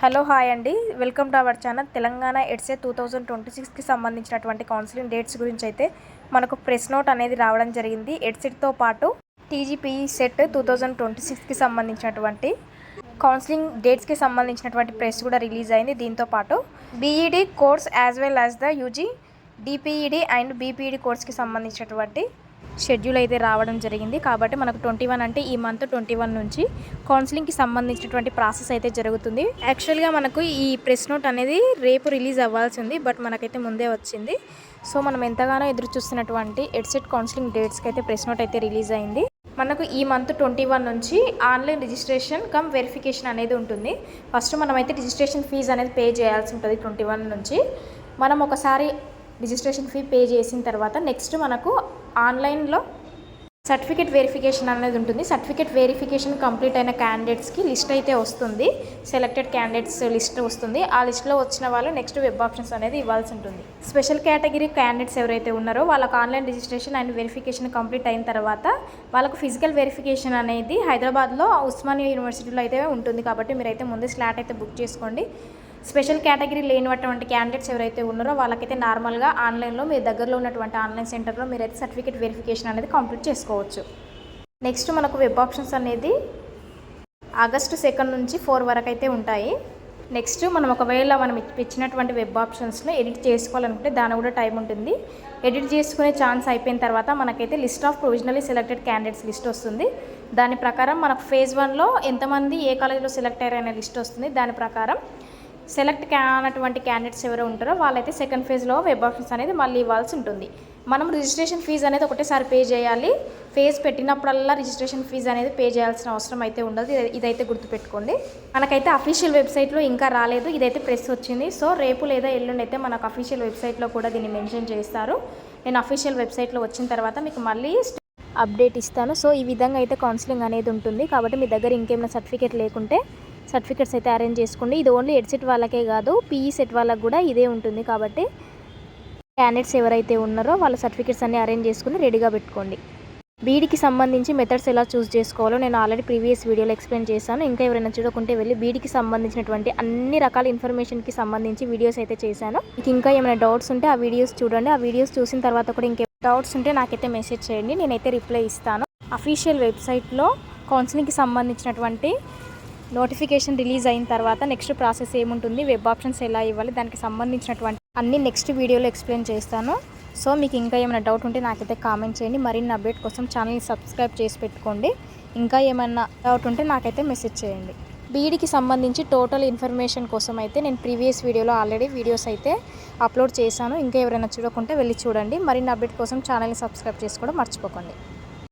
Hello hi అండి, welcome to our channel. Telangana EdCET 2026కి సంబంధించినటువంటి కౌన్సిలింగ్ డేట్స్ గురించి అయితే మనకు ప్రెస్ నోట్ అనేది రావడం జరిగింది. ఎడ్సెట్తో పాటు టీజీపీఈ సెట్ 2026కి సంబంధించినటువంటి కౌన్సిలింగ్ డేట్స్కి సంబంధించినటువంటి ప్రెస్ కూడా రిలీజ్ అయింది. దీంతో పాటు BEd course as well as the UG DPEd and BPEd కోర్స్కి సంబంధించినటువంటి షెడ్యూల్ అయితే రావడం జరిగింది. కాబట్టి మనకు 21 అంటే ఈ మంత్ 21 నుంచి కౌన్సిలింగ్కి సంబంధించినటువంటి ప్రాసెస్ అయితే జరుగుతుంది. యాక్చువల్గా మనకు ఈ ప్రెస్ నోట్ అనేది రేపు రిలీజ్ అవ్వాల్సి ఉంది, బట్ మనకైతే ముందే వచ్చింది. సో మనం ఎంతగానో ఎదురు చూస్తున్నటువంటి ఎడ్సెట్ కౌన్సిలింగ్ డేట్స్కి అయితే ప్రెస్ నోట్ అయితే రిలీజ్ అయింది. మనకు ఈ మంత్ 21 నుంచి ఆన్లైన్ రిజిస్ట్రేషన్ కమ్ వెరిఫికేషన్ అనేది ఉంటుంది. ఫస్ట్ మనమైతే రిజిస్ట్రేషన్ ఫీజు అనేది పే చేయాల్సి ఉంటుంది. 21 నుంచి మనం ఒకసారి రిజిస్ట్రేషన్ ఫీ పే చేసిన తర్వాత నెక్స్ట్ మనకు ఆన్లైన్లో సర్టిఫికేట్ వెరిఫికేషన్ అనేది ఉంటుంది. సర్టిఫికేట్ వెరిఫికేషన్ కంప్లీట్ అయిన క్యాండిడేట్స్కి లిస్ట్ అయితే వస్తుంది. సెలెక్టెడ్ క్యాండిడేట్స్ లిస్ట్ వస్తుంది. ఆ లిస్ట్లో వచ్చిన వాళ్ళు నెక్స్ట్ వెబ్ ఆప్షన్స్ అనేది ఇవ్వాల్సి ఉంటుంది. స్పెషల్ కేటగిరీ క్యాండిడేట్స్ ఎవరైతే ఉన్నారో వాళ్ళకు online registration and verification complete అయిన తర్వాత వాళ్ళకు ఫిజికల్ వెరిఫికేషన్ అనేది హైదరాబాద్లో ఉస్మానియా యూనివర్సిటీలో అయితే ఉంటుంది. కాబట్టి మీరైతే ముందే స్లాట్ అయితే బుక్ చేసుకోండి. స్పెషల్ కేటగిరీ లేనిటువంటి క్యాండిడేట్స్ ఎవరైతే ఉన్నారో వాళ్ళకైతే నార్మల్గా ఆన్లైన్లో మీ దగ్గరలో ఉన్నటువంటి ఆన్లైన్ సెంటర్లో మీరైతే సర్టిఫికేట్ వెరిఫికేషన్ అనేది కంప్లీట్ చేసుకోవచ్చు. నెక్స్ట్ మనకు వెబ్ ఆప్షన్స్ అనేది ఆగస్టు 2 నుంచి 4 వరకు అయితే ఉంటాయి. నెక్స్ట్ మనం ఒకవేళ మనం ఇచ్చినటువంటి వెబ్ ఆప్షన్స్లో ఎడిట్ చేసుకోవాలనుకుంటే దాని కూడా టైం ఉంటుంది. ఎడిట్ చేసుకునే ఛాన్స్ అయిపోయిన తర్వాత మనకైతే list of provisionally selected candidates list వస్తుంది. దాని ప్రకారం మనకు ఫేజ్ 1లో ఎంతమంది ఏ కాలేజీలో సెలెక్ట్ అయ్యారనే లిస్ట్ వస్తుంది. దాని ప్రకారం సెలెక్ట్ కానటువంటి క్యాండిడేట్స్ ఎవరు ఉంటారో వాళ్ళైతే సెకండ్ ఫేజ్లో వెబ్ ఆప్షన్స్ అనేది మళ్ళీ ఇవ్వాల్సి ఉంటుంది. మనం రిజిస్ట్రేషన్ ఫీజు అనేది ఒకటేసారి పే చేయాలి. ఫేజ్ పెట్టినప్పుడల్లా రిజిస్ట్రేషన్ ఫీజు అనేది పే చేయాల్సిన అవసరం అయితే ఉండదు. ఇదైతే గుర్తుపెట్టుకోండి. మనకైతే అఫీషియల్ వెబ్సైట్లో ఇంకా రాలేదు, ఇదైతే ప్రెస్ వచ్చింది. సో రేపు లేదా ఎల్లుండి అయితే మనకు అఫీషియల్ వెబ్సైట్లో కూడా దీన్ని మెన్షన్ చేస్తారు. నేను అఫీషియల్ వెబ్సైట్లో వచ్చిన తర్వాత మీకు మళ్ళీ అప్డేట్ ఇస్తాను. సో ఈ విధంగా అయితే కౌన్సిలింగ్ అనేది ఉంటుంది. కాబట్టి మీ దగ్గర ఇంకేమైనా సర్టిఫికేట్ లేకుంటే సర్టిఫికేట్స్ అయితే అరేంజ్ చేసుకోండి. ఇది ఓన్లీ ఎడ్సెట్ వాళ్ళకే కాదు, పీఈ సెట్ వాళ్ళకి కూడా ఇదే ఉంటుంది. కాబట్టి క్యాండిడేట్స్ ఎవరైతే ఉన్నారో వాళ్ళ సర్టిఫికేట్స్ అన్ని అరేంజ్ చేసుకుని రెడీగా పెట్టుకోండి. బీఈడికి సంబంధించి మెథడ్స్ ఎలా చూస్ చేసుకోవాలో నేను ఆల్రెడీ ప్రీవియస్ వీడియోలో ఎక్స్ప్లెయిన్ చేశాను. ఇంకా ఎవరైనా చూడకుంటే వెళ్ళి బీఈడికి సంబంధించినటువంటి అన్ని రకాల ఇన్ఫర్మేషన్కి సంబంధించి వీడియోస్ అయితే చేశాను. మీకు ఇంకా ఏమైనా డౌట్స్ ఉంటే ఆ వీడియోస్ చూడండి. ఆ వీడియోస్ చూసిన తర్వాత కూడా ఇంకేమైనా డౌట్స్ ఉంటే నాకైతే మెసేజ్ చేయండి, నేనైతే రిప్లై ఇస్తాను. అఫీషియల్ వెబ్సైట్లో కౌన్సిలింగ్కి సంబంధించినటువంటి నోటిఫికేషన్ రిలీజ్ అయిన తర్వాత నెక్స్ట్ ప్రాసెస్ ఏముంటుంది, వెబ్ ఆప్షన్స్ ఎలా ఇవ్వాలి, దానికి సంబంధించినటువంటి అన్ని నెక్స్ట్ వీడియోలో ఎక్స్ప్లెయిన్ చేస్తాను. సో మీకు ఇంకా ఏమైనా డౌట్ ఉంటే నాకైతే కామెంట్ చేయండి. మరిన్ని అప్డేట్ కోసం ఛానల్ని సబ్స్క్రైబ్ చేసి పెట్టుకోండి. ఇంకా ఏమైనా డౌట్ ఉంటే నాకైతే మెసేజ్ చేయండి. బీఈడికి సంబంధించి టోటల్ ఇన్ఫర్మేషన్ కోసం అయితే నేను ప్రీవియస్ వీడియోలో ఆల్రెడీ వీడియోస్ అయితే అప్లోడ్ చేశాను. ఇంకా ఎవరైనా చూడకుంటే వెళ్ళి చూడండి. మరిన్ని అప్డేట్ కోసం ఛానల్ని సబ్స్క్రైబ్ చేసుకోవడం మర్చిపోకండి.